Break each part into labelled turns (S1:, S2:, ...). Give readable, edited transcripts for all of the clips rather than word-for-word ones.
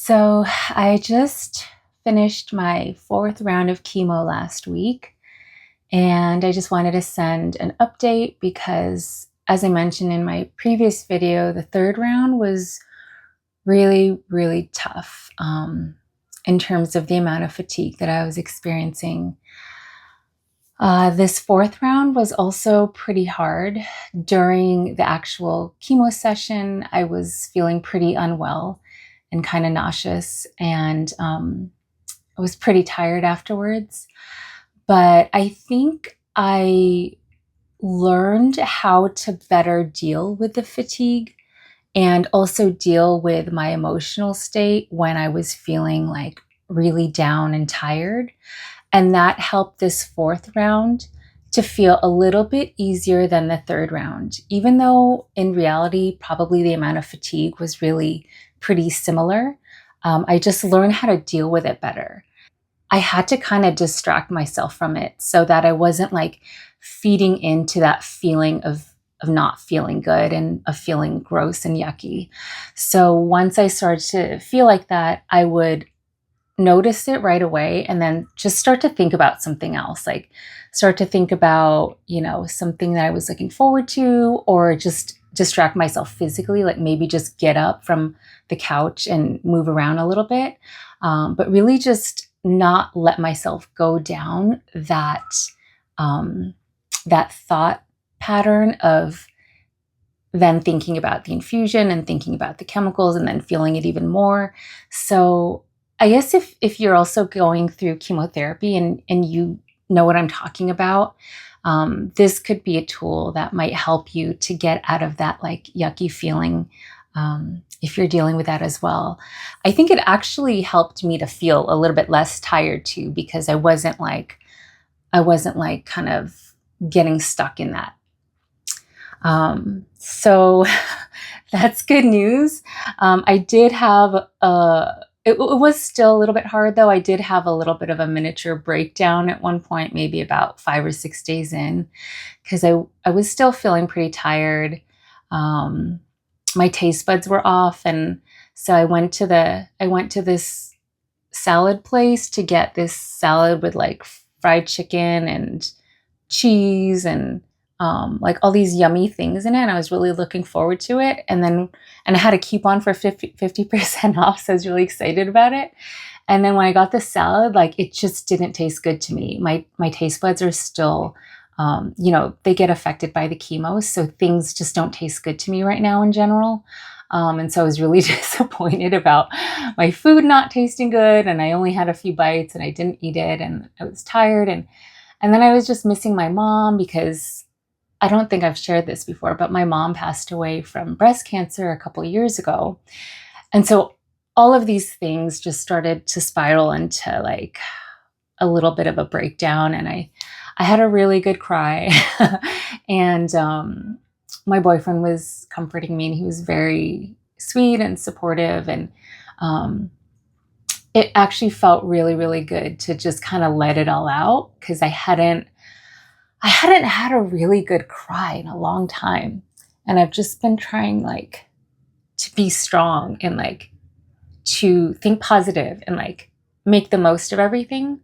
S1: So I just finished my fourth round of chemo last week, and I just wanted to send an update because, as I mentioned in my previous video, the third round was really, really tough in terms of the amount of fatigue that I was experiencing. This fourth round was also pretty hard. During the actual chemo session, I was feeling pretty unwell and kind of nauseous, and I was pretty tired afterwards. But I think I learned how to better deal with the fatigue and also deal with my emotional state when I was feeling like really down and tired. And that helped this fourth round to feel a little bit easier than the third round, even though in reality, probably the amount of fatigue was really pretty similar. I just learned how to deal with it better. I had to kind of distract myself from it so that I wasn't like feeding into that feeling of not feeling good and of feeling gross and yucky. So once I started to feel like that, I would notice it right away and then just start to think about something else, like start to think about, something that I was looking forward to, or just distract myself physically, like maybe just get up from the couch and move around a little bit. But really just not let myself go down that thought pattern of then thinking about the infusion and thinking about the chemicals and then feeling it even more. So I guess if you're also going through chemotherapy and you know what I'm talking about, this could be a tool that might help you to get out of that like yucky feeling, if you're dealing with that as well. I think it actually helped me to feel a little bit less tired too, because I wasn't like kind of getting stuck in that. So that's good news. I did have it was still a little bit hard though. I did have a little bit of a miniature breakdown at one point, maybe about 5 or 6 days in, because I was still feeling pretty tired. My taste buds were off, and so I went to this salad place to get this salad with like fried chicken and cheese and like all these yummy things in it. And I was really looking forward to it. And I had a coupon for 50% off. So I was really excited about it. And then when I got the salad, like it just didn't taste good to me. My taste buds are still, they get affected by the chemo. So things just don't taste good to me right now in general. And so I was really disappointed about my food not tasting good. And I only had a few bites and I didn't eat it. And I was tired. And then I was just missing my mom, because I don't think I've shared this before, but my mom passed away from breast cancer a couple years ago. And so all of these things just started to spiral into like a little bit of a breakdown. And I had a really good cry. And my boyfriend was comforting me, and he was very sweet and supportive. And it actually felt really, really good to just kind of let it all out, because I hadn't had a really good cry in a long time. And I've just been trying like to be strong and like to think positive and like make the most of everything.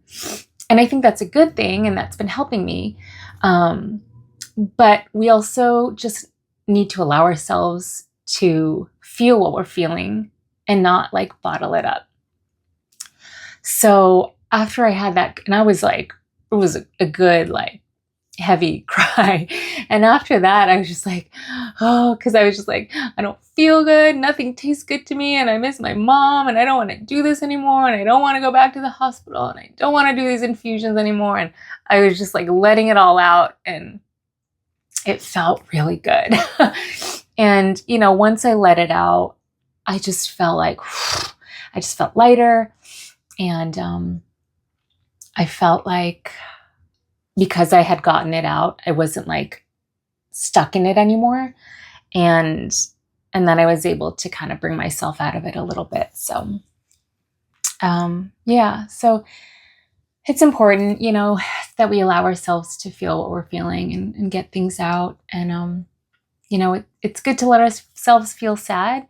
S1: And I think that's a good thing, and that's been helping me. But we also just need to allow ourselves to feel what we're feeling and not like bottle it up. So after I had that, and I was like, it was a good like heavy cry. And after that, I was just like, because I was just like, I don't feel good. Nothing tastes good to me. And I miss my mom, and I don't want to do this anymore. And I don't want to go back to the hospital, and I don't want to do these infusions anymore. And I was just like letting it all out, and it felt really good. And, once I let it out, I just felt like, I just felt lighter. And I felt like, because I had gotten it out, I wasn't like stuck in it anymore. And then I was able to kind of bring myself out of it a little bit. So, so it's important, that we allow ourselves to feel what we're feeling and get things out. And, it's good to let ourselves feel sad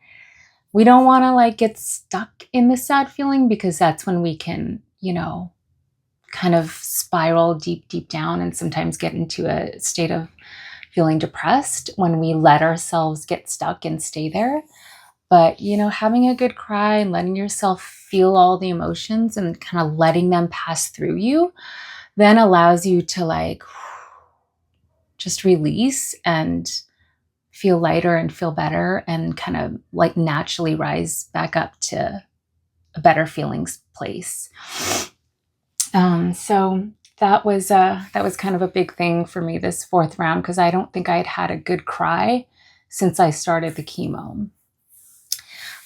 S1: we don't want to like get stuck in the sad feeling, because that's when we can, you know, kind of spiral deep down and sometimes get into a state of feeling depressed when we let ourselves get stuck and stay there. But, you know, having a good cry and letting yourself feel all the emotions and kind of letting them pass through you then allows you to like just release and feel lighter and feel better and kind of like naturally rise back up to a better feelings place. So that was kind of a big thing for me this fourth round, because I don't think I had a good cry since I started the chemo.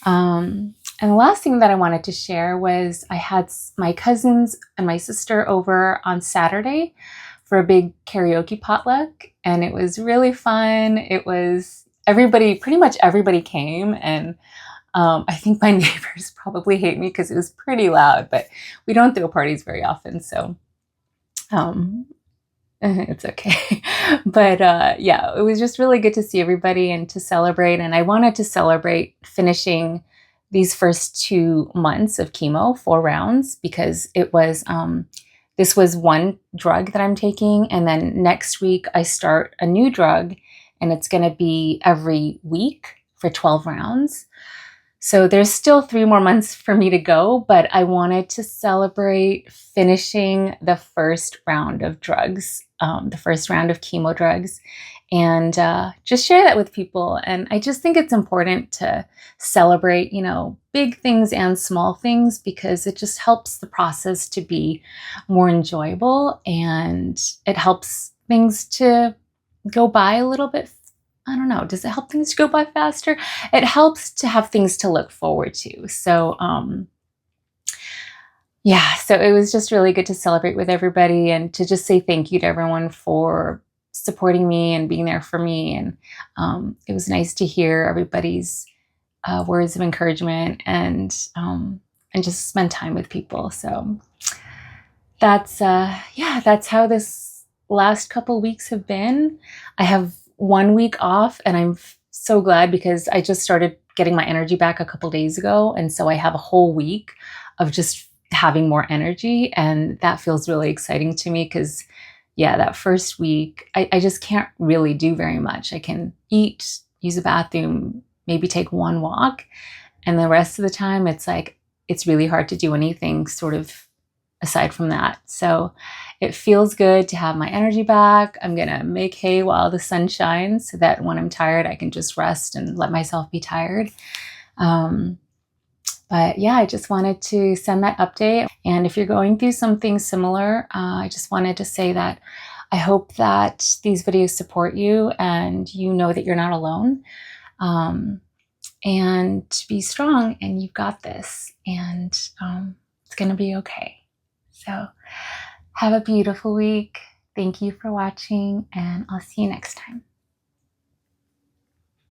S1: And the last thing that I wanted to share was I had my cousins and my sister over on Saturday for a big karaoke potluck, and it was really fun. It was pretty much everybody came, and I think my neighbors probably hate me because it was pretty loud, but we don't throw parties very often, so it's okay. But yeah, it was just really good to see everybody and to celebrate. And I wanted to celebrate finishing these first 2 months of chemo, 4 rounds, because it was this was one drug that I'm taking, and then next week I start a new drug, and it's going to be every week for 12 rounds. So there's still 3 more months for me to go, but I wanted to celebrate finishing the first round of drugs, the first round of chemo drugs, and just share that with people. And I just think it's important to celebrate, you know, big things and small things, because it just helps the process to be more enjoyable, and it helps things to go by a little bit. I don't know. Does it help things to go by faster? It helps to have things to look forward to. So, yeah, so it was just really good to celebrate with everybody and to just say thank you to everyone for supporting me and being there for me. And it was nice to hear everybody's words of encouragement and just spend time with people. So that's that's how this last couple weeks have been. I have 1 week off, and I'm so glad, because I just started getting my energy back a couple days ago, and so I have a whole week of just having more energy, and that feels really exciting to me, because yeah, that first week I just can't really do very much. I can eat, use a bathroom, maybe take 1 walk, and the rest of the time it's like it's really hard to do anything sort of aside from that. So it feels good to have my energy back. I'm gonna make hay while the sun shines, so that when I'm tired, I can just rest and let myself be tired. But yeah, I just wanted to send that update. And if you're going through something similar, I just wanted to say that I hope that these videos support you, and you know that you're not alone. And be strong, and you've got this, and it's gonna be okay. So have a beautiful week. Thank you for watching, and I'll see you next time.